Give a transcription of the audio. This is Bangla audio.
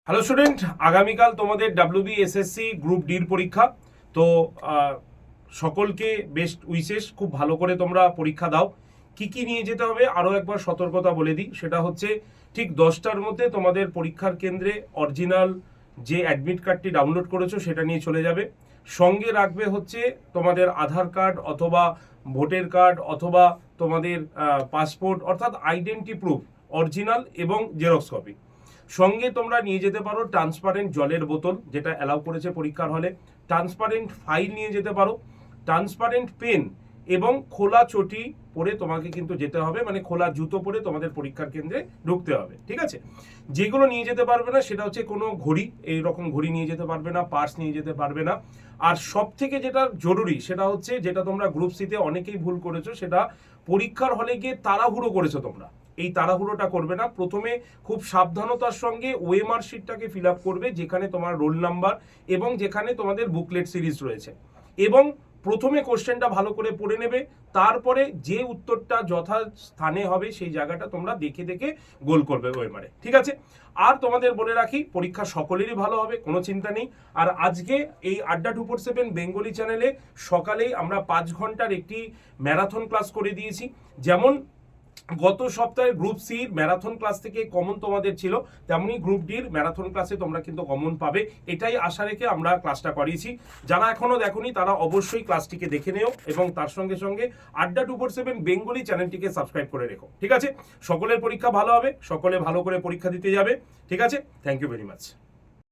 হ্যালো স্টুডেন্ট, আগামীকাল তোমাদের WBSSC গ্রুপ ডির পরীক্ষা। তো সকলকে বেস্ট উইশেস, খুব ভালো করে তোমরা পরীক্ষা দাও। কি কি নিয়ে যেতে হবে আরও একবার সতর্কতা বলে দিই, সেটা হচ্ছে ঠিক 10টার মধ্যে তোমাদের পরীক্ষার কেন্দ্রে অরিজিনাল যে অ্যাডমিট কার্ডটি ডাউনলোড করেছো সেটা নিয়ে চলে যাবে। সঙ্গে রাখবে হচ্ছে তোমাদের আধার কার্ড অথবা ভোটার কার্ড অথবা তোমাদের পাসপোর্ট অর্থাৎ আইডেন্টি প্রুফ অরিজিনাল এবং জেরক্স কপি। সঙ্গে তোমরা নিয়ে যেতে পারো ট্রান্সপারেন্ট জলের বোতল, যেটা অ্যালাউ করেছে পরীক্ষার হলে। ট্রান্সপারেন্ট ফাইল নিয়ে যেতে পারো, ট্রান্সপারেন্ট পেন এবং খোলা চটি পরে তোমাকে কিন্তু যেতে হবে, মানে খোলা জুতো পরে তোমাদের পরীক্ষার কেন্দ্রে ঢুকতে হবে, ঠিক আছে? যেগুলো নিয়ে যেতে পারবে না সেটা হচ্ছে কোনো ঘড়ি, এইরকম ঘড়ি নিয়ে যেতে পারবে না, পার্স নিয়ে যেতে পারবে না। আর সব থেকে যেটা জরুরি সেটা হচ্ছে, যেটা তোমরা গ্রুপ সিতে অনেকেই ভুল করেছো, সেটা পরীক্ষার হলে গিয়ে তাড়াহুড়ো করেছো তোমরা। এই তাড়াহুড়োটা করবে না। প্রথমে খুব সাবধানতার সঙ্গে ওএমআর শিটটাকে ফিল আপ করবে, যেখানে তোমার রোল নাম্বার এবং যেখানে তোমাদের বুকলেট সিরিজ রয়েছে, এবং প্রথমে কোশ্চেনটা ভালো করে পড়ে নেবে। তারপরে যে উত্তরটা যথাস্থানে হবে সেই জায়গাটা তোমরা দেখে দেখে গোল করবে ওএমআরে, ঠিক আছে? আর তোমাদের বলে রাখি, পরীক্ষা সকলেরই ভালো হবে, কোনো চিন্তা নেই। আর আজকে এই আড্ডা 247 বেঙ্গলি চ্যানেলে সকালেই আমরা 5 ঘন্টার একটি ম্যারাথন ক্লাস করে দিয়েছি। যেমন গত সপ্তাহে গ্রুপ সির ম্যারাথন ক্লাস থেকে কমন তোমাদের ছিল, তেমনি গ্রুপ ডির ম্যারাথন ক্লাসে তোমরা কিন্তু কমন পাবে, এটাই আশা রেখে আমরা ক্লাসটা করিয়েছি। যারা এখনো দেখোনি তারা অবশ্যই ক্লাসটিকে দেখে নিও এবং তার সঙ্গে সঙ্গে আড্ডা 247 বেঙ্গলি চ্যানেলটিকে সাবস্ক্রাইব করে রেখো, ঠিক আছে? সকলের পরীক্ষা ভালো হবে, সকলে ভালো করে পরীক্ষা দিতে যাবে, ঠিক আছে? Thank you very much.